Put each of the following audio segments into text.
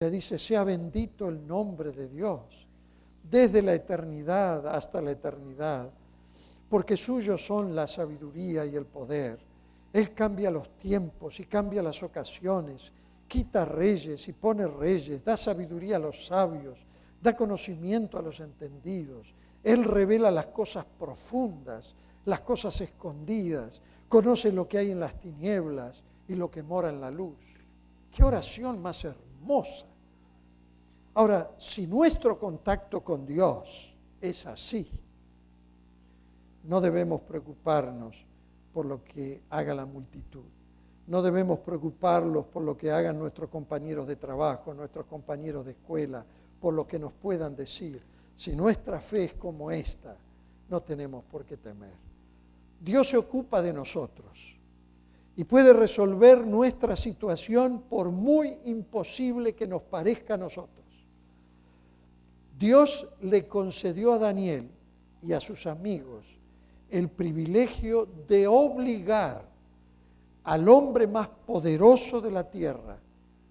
Le dice, sea bendito el nombre de Dios, desde la eternidad hasta la eternidad, porque suyos son la sabiduría y el poder. Él cambia los tiempos y cambia las ocasiones, quita reyes y pone reyes, da sabiduría a los sabios, da conocimiento a los entendidos. Él revela las cosas profundas, las cosas escondidas, conoce lo que hay en las tinieblas y lo que mora en la luz. ¡Qué oración más hermosa! Ahora, si nuestro contacto con Dios es así, no debemos preocuparnos por lo que haga la multitud. No debemos preocuparnos por lo que hagan nuestros compañeros de trabajo, nuestros compañeros de escuela, por lo que nos puedan decir. Si nuestra fe es como esta, no tenemos por qué temer. Dios se ocupa de nosotros y puede resolver nuestra situación por muy imposible que nos parezca a nosotros. Dios le concedió a Daniel y a sus amigos el privilegio de obligar al hombre más poderoso de la tierra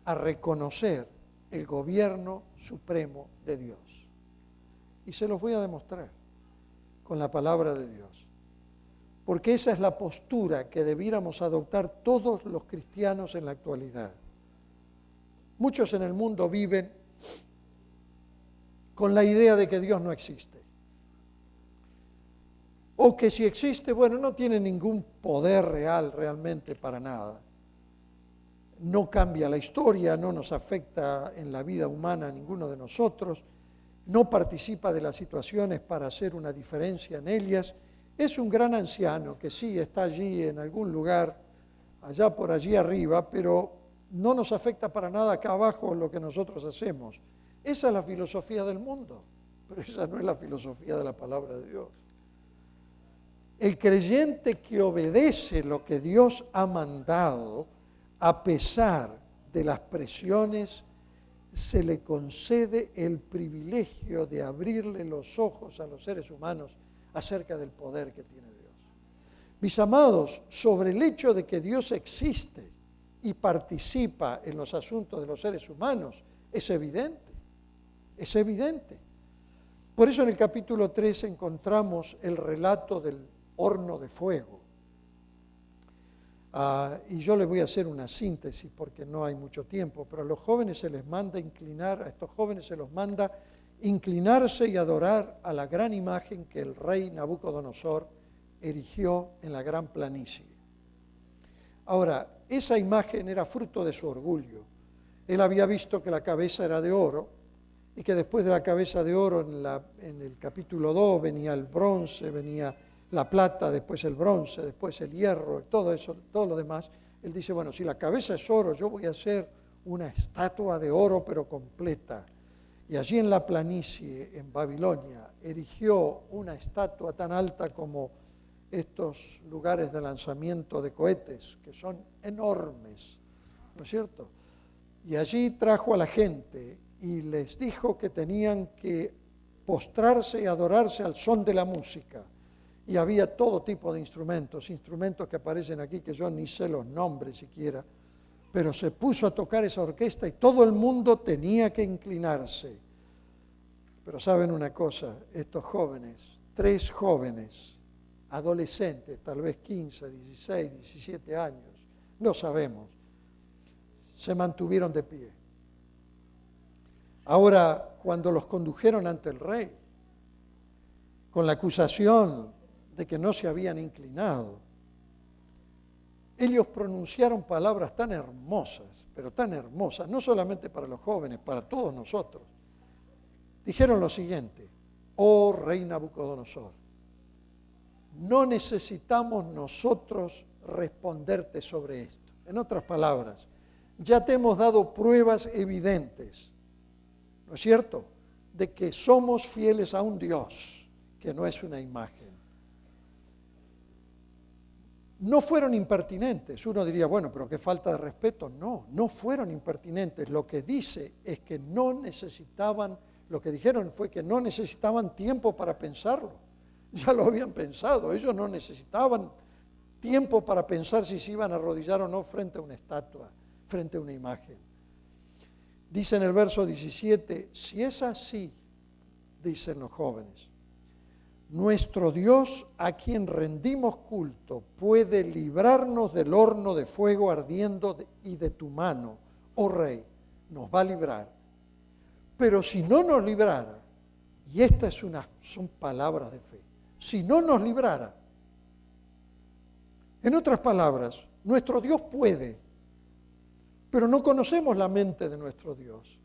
a reconocer el gobierno supremo de Dios. Y se los voy a demostrar con la palabra de Dios. Porque esa es la postura que debiéramos adoptar todos los cristianos en la actualidad. Muchos en el mundo viven con la idea de que Dios no existe. O que si existe, bueno, no tiene ningún poder real realmente para nada. No cambia la historia, no nos afecta en la vida humana a ninguno de nosotros, no participa de las situaciones para hacer una diferencia en ellas. Es un gran anciano que sí está allí en algún lugar, allá por allí arriba, pero no nos afecta para nada acá abajo lo que nosotros hacemos. Esa es la filosofía del mundo, pero esa no es la filosofía de la palabra de Dios. El creyente que obedece lo que Dios ha mandado, a pesar de las presiones, se le concede el privilegio de abrirle los ojos a los seres humanos acerca del poder que tiene Dios. Mis amados, sobre el hecho de que Dios existe y participa en los asuntos de los seres humanos, es evidente. Es evidente. Por eso en el capítulo 3 encontramos el relato del horno de fuego. Y yo les voy a hacer una síntesis porque no hay mucho tiempo, pero a los jóvenes se les manda inclinar, a estos jóvenes se los manda inclinarse y adorar a la gran imagen que el rey Nabucodonosor erigió en la gran planicie. Ahora, esa imagen era fruto de su orgullo. Él había visto que la cabeza era de oro y que después de la cabeza de oro en el capítulo 2 venía el bronce, venía la plata, después el bronce, después el hierro, todo eso, todo lo demás. Él dice, bueno, si la cabeza es oro, yo voy a hacer una estatua de oro pero completa. Y allí en la planicie, en Babilonia, erigió una estatua tan alta como estos lugares de lanzamiento de cohetes, que son enormes, ¿no es cierto? Y allí trajo a la gente y les dijo que tenían que postrarse y adorarse al son de la música. Y había todo tipo de instrumentos que aparecen aquí que yo ni sé los nombres siquiera, pero se puso a tocar esa orquesta y todo el mundo tenía que inclinarse. Pero saben una cosa, estos jóvenes, 3 jóvenes, adolescentes, tal vez 15, 16, 17 años, no sabemos, se mantuvieron de pie. Ahora, cuando los condujeron ante el rey, con la acusación de que no se habían inclinado, ellos pronunciaron palabras tan hermosas, pero tan hermosas, no solamente para los jóvenes, para todos nosotros. Dijeron lo siguiente: oh rey Nabucodonosor, no necesitamos nosotros responderte sobre esto. En otras palabras, ya te hemos dado pruebas evidentes, ¿no es cierto?, de que somos fieles a un Dios que no es una imagen. No fueron impertinentes. Uno diría, bueno, pero qué falta de respeto. No, no fueron impertinentes. Lo que dice es que no necesitaban, lo que dijeron fue que no necesitaban tiempo para pensarlo. Ya lo habían pensado. Ellos no necesitaban tiempo para pensar si se iban a arrodillar o no frente a una estatua, frente a una imagen. Dice en el verso 17, si es así, dicen los jóvenes, nuestro Dios a quien rendimos culto puede librarnos del horno de fuego ardiendo y de tu mano, oh Rey, nos va a librar. Pero si no nos librara, y estas son palabras de fe, si no nos librara, en otras palabras, nuestro Dios puede, pero no conocemos la mente de nuestro Dios.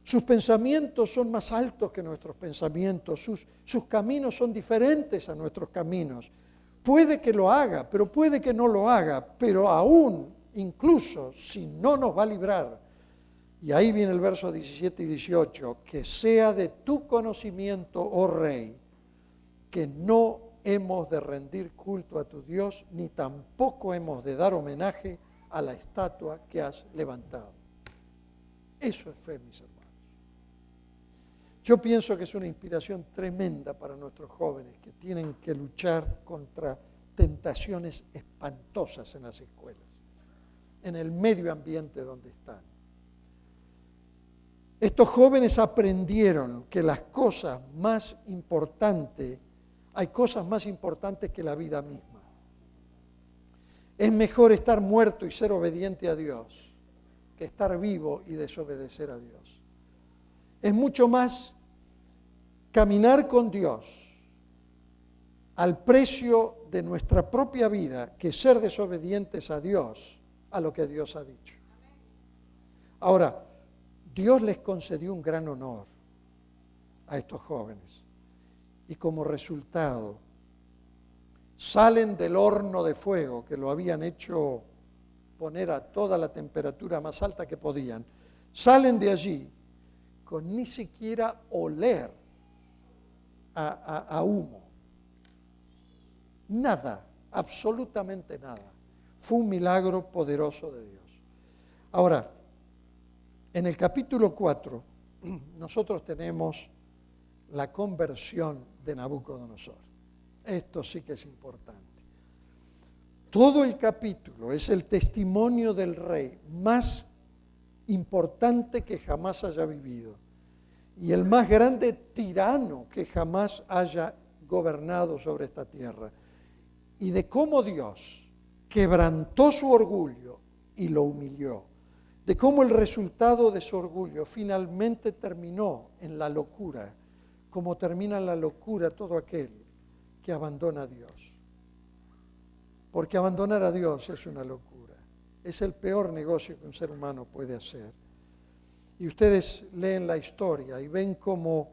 Sus pensamientos son más altos que nuestros pensamientos, sus caminos son diferentes a nuestros caminos. Puede que lo haga, pero puede que no lo haga, pero aún, incluso si no nos va a librar, y ahí viene el verso 17 y 18, que sea de tu conocimiento, oh Rey, que no hemos de rendir culto a tu Dios, ni tampoco hemos de dar homenaje a la estatua que has levantado. Eso es fe, mis hermanos. Yo pienso que es una inspiración tremenda para nuestros jóvenes que tienen que luchar contra tentaciones espantosas en las escuelas, en el medio ambiente donde están. Estos jóvenes aprendieron que las cosas más importantes, hay cosas más importantes que la vida misma. Es mejor estar muerto y ser obediente a Dios que estar vivo y desobedecer a Dios. Es mucho más caminar con Dios al precio de nuestra propia vida que ser desobedientes a Dios, a lo que Dios ha dicho. Ahora, Dios les concedió un gran honor a estos jóvenes y como resultado salen del horno de fuego que lo habían hecho poner a toda la temperatura más alta que podían, salen de allí con ni siquiera oler a humo. Nada, absolutamente nada. Fue un milagro poderoso de Dios. Ahora, en el capítulo 4, nosotros tenemos la conversión de Nabucodonosor. Esto sí que es importante. Todo el capítulo es el testimonio del rey más importante que jamás haya vivido y el más grande tirano que jamás haya gobernado sobre esta tierra. Y de cómo Dios quebrantó su orgullo y lo humilló. De cómo el resultado de su orgullo finalmente terminó en la locura, como termina en la locura todo aquel que abandona a Dios. Porque abandonar a Dios es una locura. Es el peor negocio que un ser humano puede hacer. Y ustedes leen la historia y ven cómo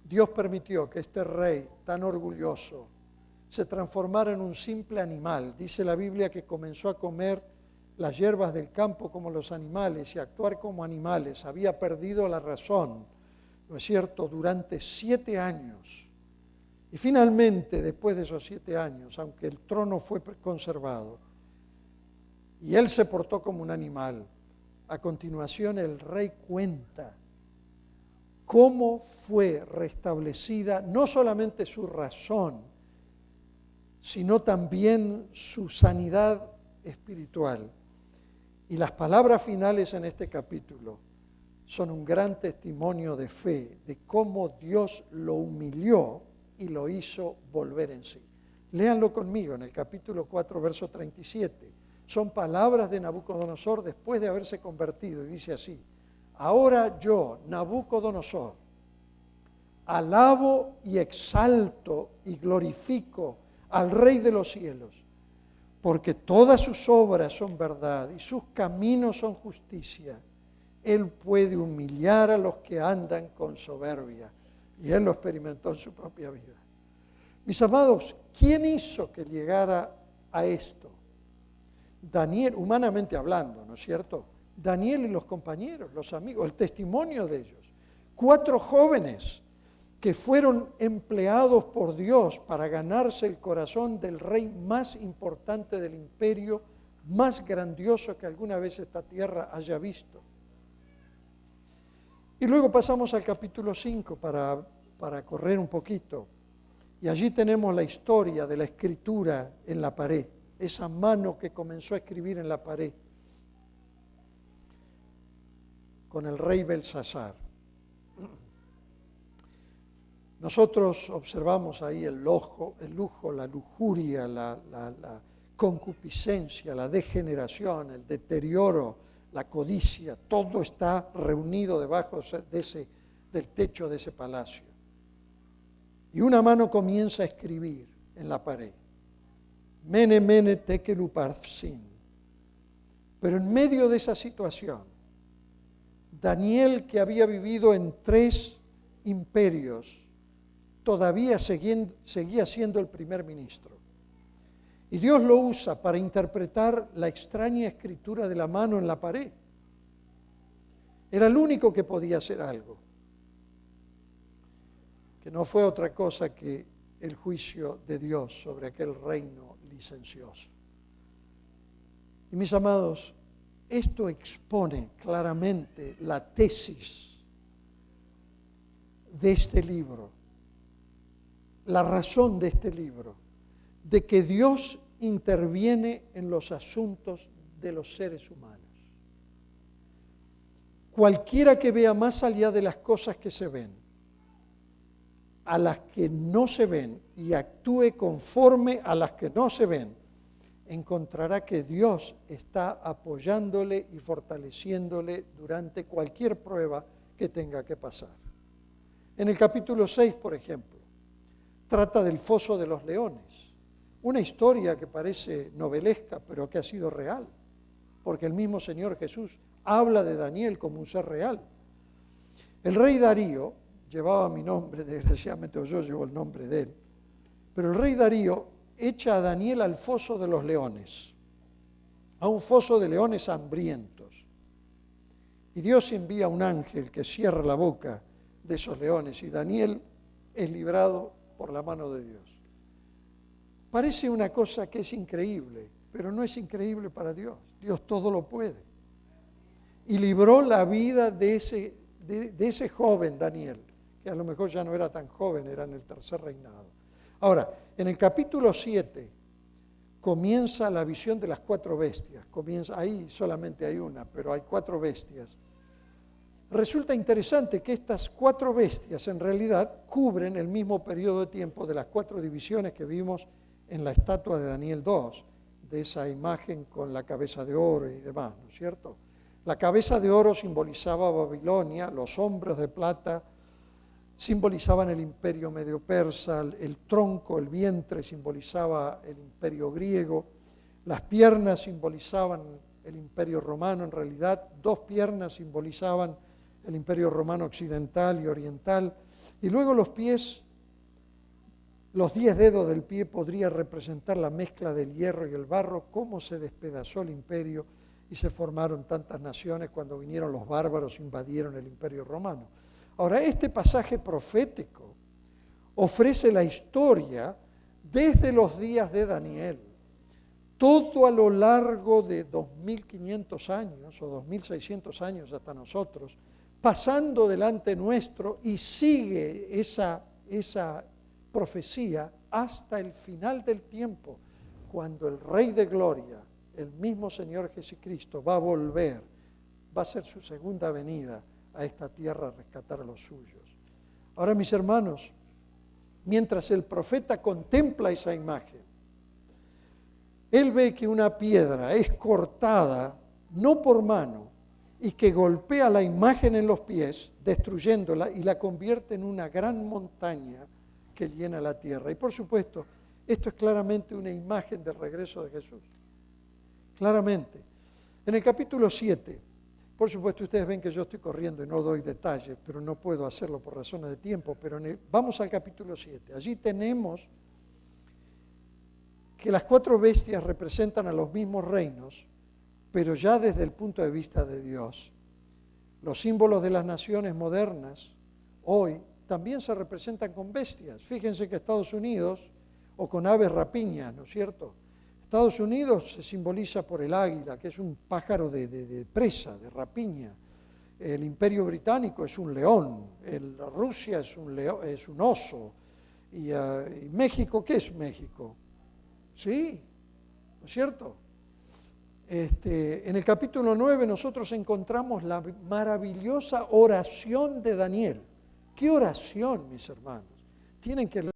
Dios permitió que este rey tan orgulloso se transformara en un simple animal. Dice la Biblia que comenzó a comer las hierbas del campo como los animales y a actuar como animales. Había perdido la razón, ¿no es cierto?, durante 7 años. Y finalmente, después de esos 7 años, aunque el trono fue conservado, y él se portó como un animal, a continuación el rey cuenta cómo fue restablecida no solamente su razón, sino también su sanidad espiritual. Y las palabras finales en este capítulo son un gran testimonio de fe, de cómo Dios lo humilló y lo hizo volver en sí. Léanlo conmigo en el capítulo 4, verso 37. Son palabras de Nabucodonosor después de haberse convertido y dice así: ahora yo, Nabucodonosor, alabo y exalto y glorifico al Rey de los cielos, porque todas sus obras son verdad y sus caminos son justicia. Él puede humillar a los que andan con soberbia. Y él lo experimentó en su propia vida. Mis amados, ¿quién hizo que llegara a esto? Daniel, humanamente hablando, ¿no es cierto? Daniel y los compañeros, los amigos, el testimonio de ellos. 4 jóvenes que fueron empleados por Dios para ganarse el corazón del rey más importante del imperio, más grandioso que alguna vez esta tierra haya visto. Y luego pasamos al capítulo 5 para correr un poquito. Y allí tenemos la historia de la escritura en la pared, esa mano que comenzó a escribir en la pared. con el rey Belsasar. Nosotros observamos ahí el lujo, la lujuria, la concupiscencia, la degeneración, el deterioro, la codicia, todo está reunido debajo del techo de ese palacio. Y una mano comienza a escribir en la pared. Mene, mene, tekel uparsin. Pero en medio de esa situación, Daniel, que había vivido en 3 imperios, todavía seguía siendo el primer ministro. Y Dios lo usa para interpretar la extraña escritura de la mano en la pared. Era el único que podía hacer algo, que no fue otra cosa que el juicio de Dios sobre aquel reino licencioso. Y mis amados, esto expone claramente la tesis de este libro, la razón de este libro, de que Dios interviene en los asuntos de los seres humanos. Cualquiera que vea más allá de las cosas que se ven, a las que no se ven y actúe conforme a las que no se ven, encontrará que Dios está apoyándole y fortaleciéndole durante cualquier prueba que tenga que pasar. En el capítulo 6, por ejemplo, trata del foso de los leones, una historia que parece novelesca, pero que ha sido real, porque el mismo Señor Jesús habla de Daniel como un ser real. El rey Darío llevaba mi nombre, desgraciadamente, o yo llevo el nombre de él, pero el rey Darío echa a Daniel al foso de los leones, a un foso de leones hambrientos. Y Dios envía un ángel que cierra la boca de esos leones y Daniel es librado por la mano de Dios. Parece una cosa que es increíble, pero no es increíble para Dios. Dios todo lo puede. Y libró la vida de ese joven Daniel, que a lo mejor ya no era tan joven, era en el 3er reinado. Ahora, en el capítulo 7 comienza la visión de las 4 bestias. Ahí solamente hay una, pero hay 4 bestias. Resulta interesante que estas 4 bestias en realidad cubren el mismo periodo de tiempo de las 4 divisiones que vimos en la estatua de Daniel 2, de esa imagen con la cabeza de oro y demás, ¿no es cierto? La cabeza de oro simbolizaba Babilonia, los hombros de plata simbolizaban el imperio medio persa, el tronco, el vientre simbolizaba el imperio griego, las piernas simbolizaban el imperio romano, en realidad 2 piernas simbolizaban el imperio romano occidental y oriental, y luego los pies, los 10 dedos del pie podría representar la mezcla del hierro y el barro, cómo se despedazó el imperio y se formaron tantas naciones cuando vinieron los bárbaros e invadieron el imperio romano. Ahora, este pasaje profético ofrece la historia desde los días de Daniel, todo a lo largo de 2500 años o 2600 años hasta nosotros, pasando delante nuestro y sigue esa profecía hasta el final del tiempo, cuando el Rey de Gloria, el mismo Señor Jesucristo, va a volver, va a ser su segunda venida a esta tierra a rescatar a los suyos. Ahora, mis hermanos, mientras el profeta contempla esa imagen, él ve que una piedra es cortada, no por mano, y que golpea la imagen en los pies, destruyéndola y la convierte en una gran montaña que llena la tierra. Y por supuesto, esto es claramente una imagen del regreso de Jesús. Claramente. En el capítulo 7, por supuesto, ustedes ven que yo estoy corriendo y no doy detalles, pero no puedo hacerlo por razones de tiempo. Pero vamos al capítulo 7. Allí tenemos que las 4 bestias representan a los mismos reinos, pero ya desde el punto de vista de Dios. Los símbolos de las naciones modernas hoy también se representan con bestias. Fíjense que Estados Unidos, o con aves rapiñas, ¿no es cierto? Estados Unidos se simboliza por el águila, que es un pájaro de presa, de rapiña. El Imperio Británico es un león, Rusia es un oso. ¿Y México qué es México? Sí, ¿no es cierto? En el capítulo 9 nosotros encontramos la maravillosa oración de Daniel. ¿Qué oración, mis hermanos? Tienen que